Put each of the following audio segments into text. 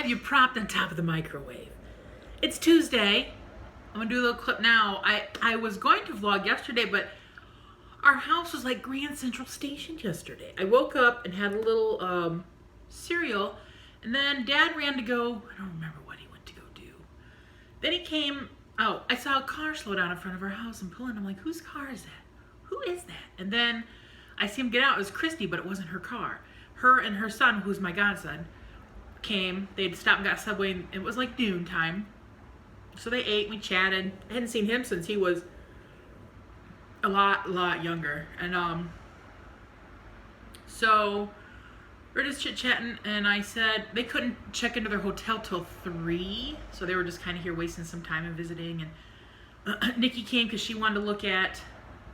have you propped on top of the microwave. It's Tuesday. I'm gonna do a little clip now. I was going to vlog yesterday, but our house was like Grand Central Station yesterday. I woke up and had a little cereal, and then Dad ran to go, I don't remember what he went to go do. Then he came, oh, I saw a car slow down in front of our house and pull in. I'm like, whose car is that? Who is that? And then I see him get out. It was Christy, but it wasn't her car. Her and her son, who's my godson, came. They'd stopped and got Subway, and it was like noon time. So they ate, we chatted. I hadn't seen him since he was a lot younger. And so we're just chit-chatting, and I said they couldn't check into their hotel till 3, so they were just kind of here wasting some time and visiting. And Nikki came because she wanted to look at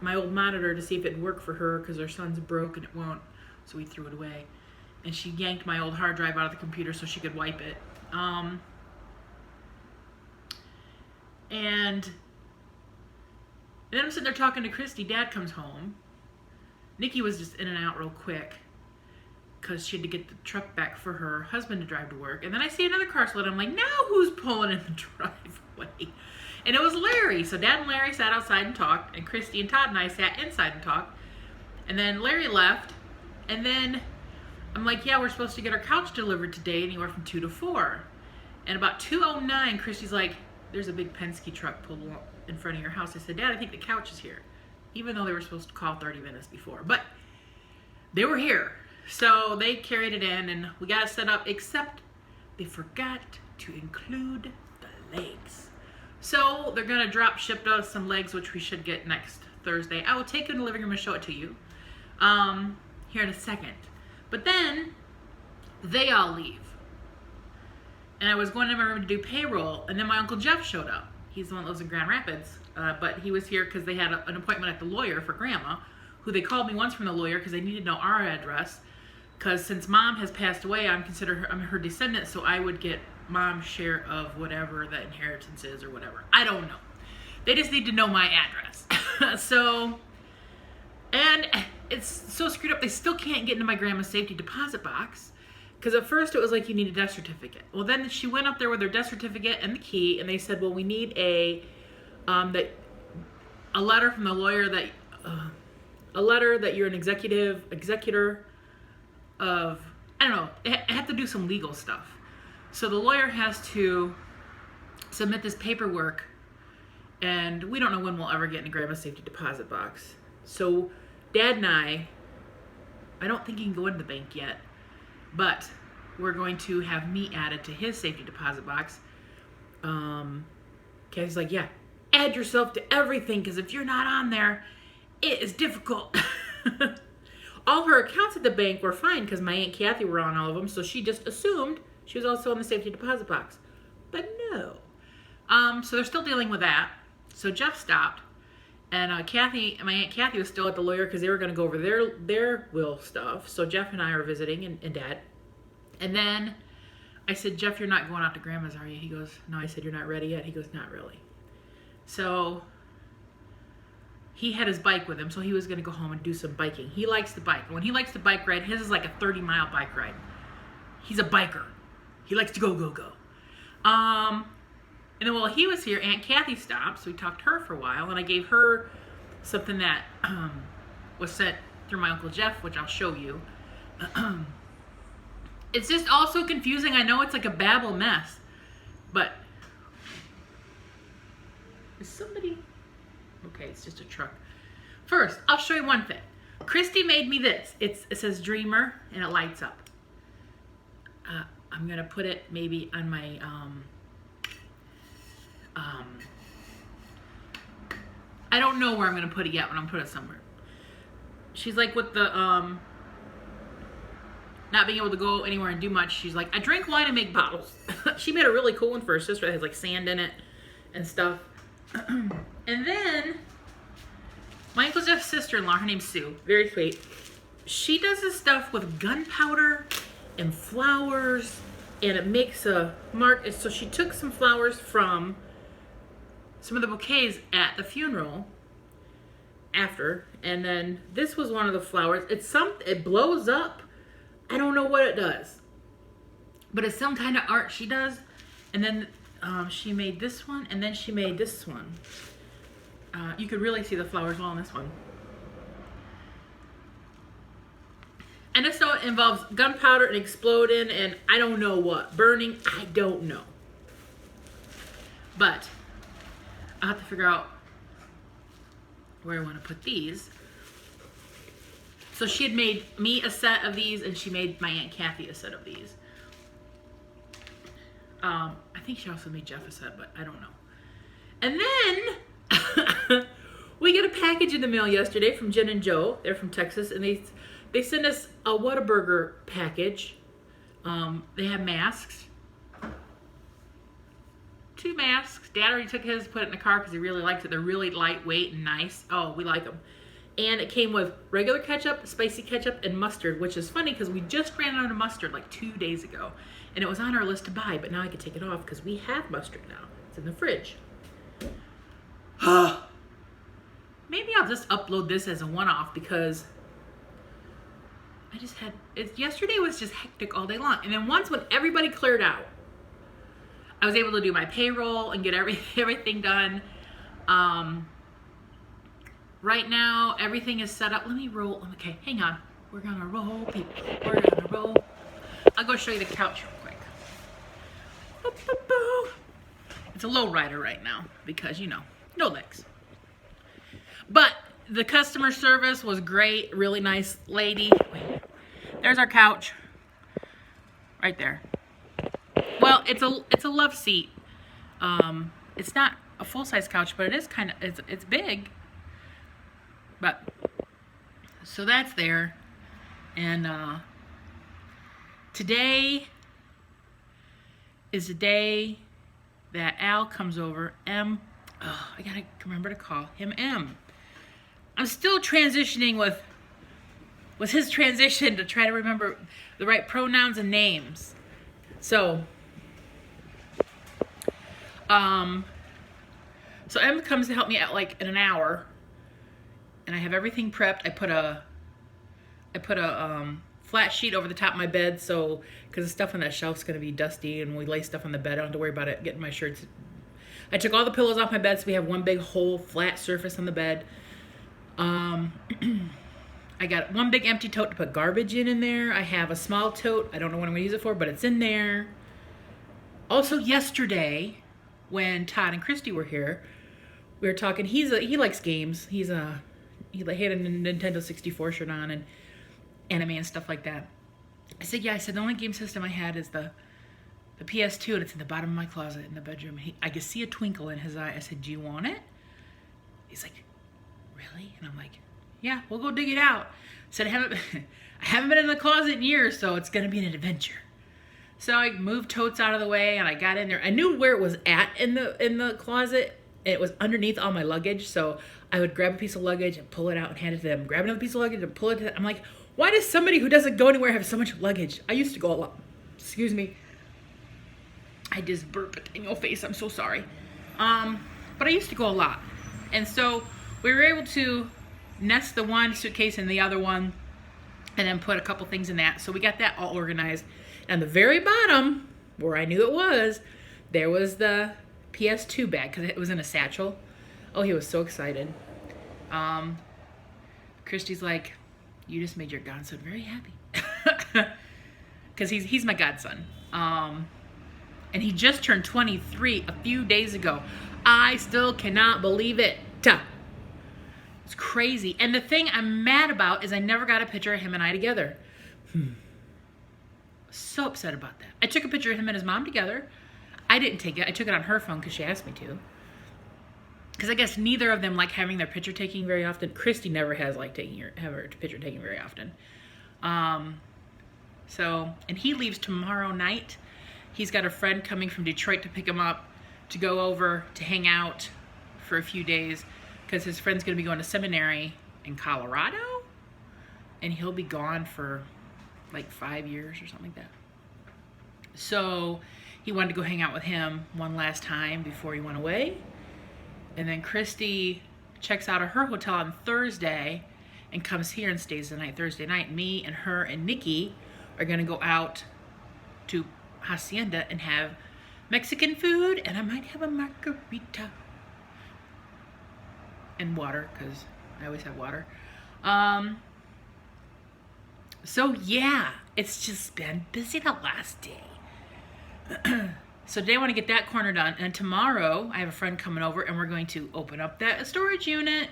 my old monitor to see if it'd work for her, because her son's broke and it won't, so we threw it away. And she yanked my old hard drive out of the computer so she could wipe it. And then I'm sitting there talking to Christy. Dad comes home. Nikki was just in and out real quick because she had to get the truck back for her husband to drive to work. And then I see another car slow down. I'm like, now who's pulling in the driveway? And it was Larry. So Dad and Larry sat outside and talked, and Christy and Todd and I sat inside and talked. And then Larry left, and then I'm like, yeah, we're supposed to get our couch delivered today, anywhere from 2 to 4. And about 2:09, Christy's like, there's a big Penske truck pulled in front of your house. I said, Dad, I think the couch is here. Even though they were supposed to call 30 minutes before. But they were here. So they carried it in, and we got it set up, except they forgot to include the legs. So they're going to drop ship us some legs, which we should get next Thursday. I will take it in the living room and show it to you here in a second. But then they all leave. And I was going to my room to do payroll, and then my Uncle Jeff showed up. He's the one that lives in Grand Rapids, but he was here because they had an appointment at the lawyer for Grandma, who they called me once from the lawyer because they needed to know our address. Because since Mom has passed away, I'm her descendant, so I would get Mom's share of whatever the inheritance is or whatever. I don't know. They just need to know my address. So, and it's so screwed up. They still can't get into my grandma's safety deposit box. Because at first it was like, you need a death certificate. Well, then she went up there with her death certificate and the key, and they said, well, we need a letter from the lawyer that, a letter that you're an executor of, I don't know, it had to do some legal stuff. So the lawyer has to submit this paperwork, and we don't know when we'll ever get in grandma's safety deposit box. So Dad and I don't think he can go into the bank yet, but we're going to have me added to his safety deposit box. Kathy's like, yeah, add yourself to everything, because if you're not on there, it is difficult. All her accounts at the bank were fine because my Aunt Kathy were on all of them, so she just assumed she was also on the safety deposit box. But no. So they're still dealing with that. So Jeff stopped, and my Aunt Kathy was still at the lawyer because they were going to go over their will stuff. So Jeff and I are visiting, and Dad. And then I said, Jeff, you're not going out to Grandma's, are you? He goes, no. I said, you're not ready yet? He goes, not really. So he had his bike with him, so he was going to go home and do some biking. He likes to bike. When he likes to bike ride, his is like a 30-mile bike ride. He's a biker. He likes to go. And then while he was here, Aunt Kathy stopped, so we talked to her for a while, and I gave her something that was sent through my Uncle Jeff, which I'll show you. It's just all so confusing. I know it's like a babble mess, but is somebody... Okay, it's just a truck. First, I'll show you one thing. Christy made me this. It says Dreamer, and it lights up. I'm going to put it maybe on my... I don't know where I'm going to put it yet, but I'm going to put it somewhere. She's like with the... not being able to go anywhere and do much. She's like, I drink wine and make bottles. She made a really cool one for her sister that has like sand in it and stuff. And then my Uncle Jeff's sister-in-law, her name's Sue, very sweet. She does this stuff with gunpowder and flowers, and it makes a mark. So she took some flowers from some of the bouquets at the funeral after, and then this was one of the flowers. It blows up. I don't know what it does, but it's some kind of art she does. And then she made this one, and then she made this one. You could really see the flowers well on this one. And this one involves gunpowder and exploding and I don't know what. Burning, I don't know. But I'll have to figure out where I want to put these. So she had made me a set of these and she made my Aunt Kathy a set of these. I think she also made Jeff a set, but I don't know. And then we get a package in the mail yesterday from Jen and Joe. They're from Texas, and they sent us a Whataburger package. They have masks. 2 masks. Dad already took his, put it in the car because he really likes it. They're really lightweight and nice. Oh, we like them. And it came with regular ketchup, spicy ketchup, and mustard, which is funny because we just ran out of mustard like 2 days ago. And it was on our list to buy, but now I can take it off because we have mustard now. It's in the fridge. Maybe I'll just upload this as a one-off because I just had, yesterday was just hectic all day long. And then once when everybody cleared out, I was able to do my payroll and get everything done. Right now, everything is set up. Let me roll. Okay, hang on. We're gonna roll, people. We're gonna roll. I'll go show you the couch real quick. It's a low rider right now because, you know, no legs. But the customer service was great. Really nice lady. Wait. There's our couch. Right there. Well, it's a love seat. It's not a full-size couch, but it is kind of, it's big. But, so that's there. And today is the day that Al comes over. I gotta remember to call him M. I'm still transitioning with his transition to try to remember the right pronouns and names. So, so M comes to help me out like in an hour, and I have everything prepped. I put a flat sheet over the top of my bed, so because the stuff on that shelf's gonna be dusty, and when we lay stuff on the bed, I don't have to worry about it getting my shirts. I took all the pillows off my bed, so we have one big whole flat surface on the bed. I got one big empty tote to put garbage in there. I have a small tote. I don't know what I'm gonna use it for, but it's in there. Also yesterday, when Todd and Christy were here, we were talking. He likes games. He had a Nintendo 64 shirt on and anime and stuff like that. I said, yeah. I said the only game system I had is the PS2, and it's in the bottom of my closet in the bedroom. I could see a twinkle in his eye. I said, do you want it? He's like, really? And I'm like, yeah, we'll go dig it out. I said, I haven't been in the closet in years, so it's gonna be an adventure. So I moved totes out of the way, and I got in there. I knew where it was at in the closet. It was underneath all my luggage, so I would grab a piece of luggage and pull it out and hand it to them. Grab another piece of luggage and pull it to them. I'm like, why does somebody who doesn't go anywhere have so much luggage? I used to go a lot. Excuse me. I just burped in your face. I'm so sorry. But I used to go a lot. And so we were able to nest the one suitcase in the other one and then put a couple things in that. So we got that all organized. And the very bottom, where I knew it was, there was the PS2 bag because it was in a satchel. Oh, he was so excited. Christy's like, you just made your godson very happy. Because he's my godson. And he just turned 23 a few days ago. I still cannot believe it. It's crazy. And the thing I'm mad about is I never got a picture of him and I together. So upset about that. I took a picture of him and his mom together. I didn't take it. I took it on her phone because she asked me to. Because I guess neither of them like having their picture taken very often. Christy never has like have her picture taken very often. So, and he leaves tomorrow night. He's got a friend coming from Detroit to pick him up to go over to hang out for a few days because his friend's going to be going to seminary in Colorado, and he'll be gone for like 5 years or something like that. So he wanted to go hang out with him one last time before he went away. And then Christy checks out of her hotel on Thursday and comes here and stays the night Thursday night. Me and her and Nikki are going to go out to hacienda and have Mexican food, and I might have a margarita and water, because I always have water. So yeah, it's just been busy the last day. So today I want to get that corner done, and tomorrow I have a friend coming over and we're going to open up that storage unit.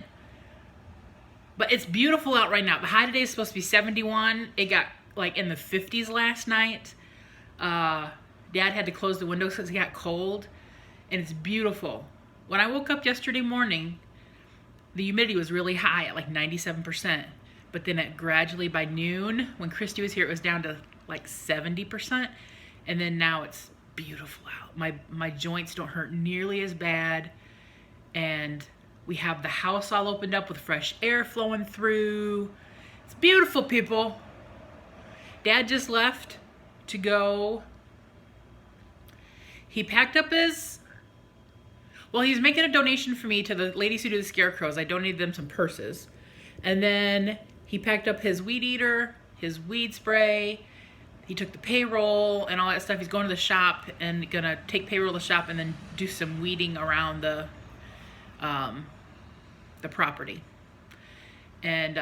But it's beautiful out right now. The high today is supposed to be 71. It got like in the 50s last night. Dad had to close the windows because it got cold, and it's beautiful. When I woke up yesterday morning, the humidity was really high at like 97%. But then it gradually, by noon, when Christy was here, it was down to like 70%. And then now it's beautiful out. My joints don't hurt nearly as bad. And we have the house all opened up with fresh air flowing through. It's beautiful, people. Dad just left to go. He packed up his... Well, he's making a donation for me to the ladies who do the scarecrows. I donated them some purses. And then he packed up his weed eater, his weed spray. He took the payroll and all that stuff. He's going to the shop and gonna take payroll to the shop and then do some weeding around the property. And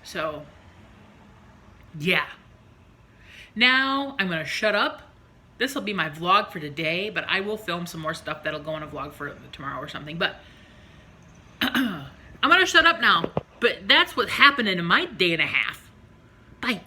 so yeah. Now I'm gonna shut up. This will be my vlog for today, but I will film some more stuff that'll go on a vlog for tomorrow or something. But I'm gonna shut up now. But that's what happened in my day and a half. Bye.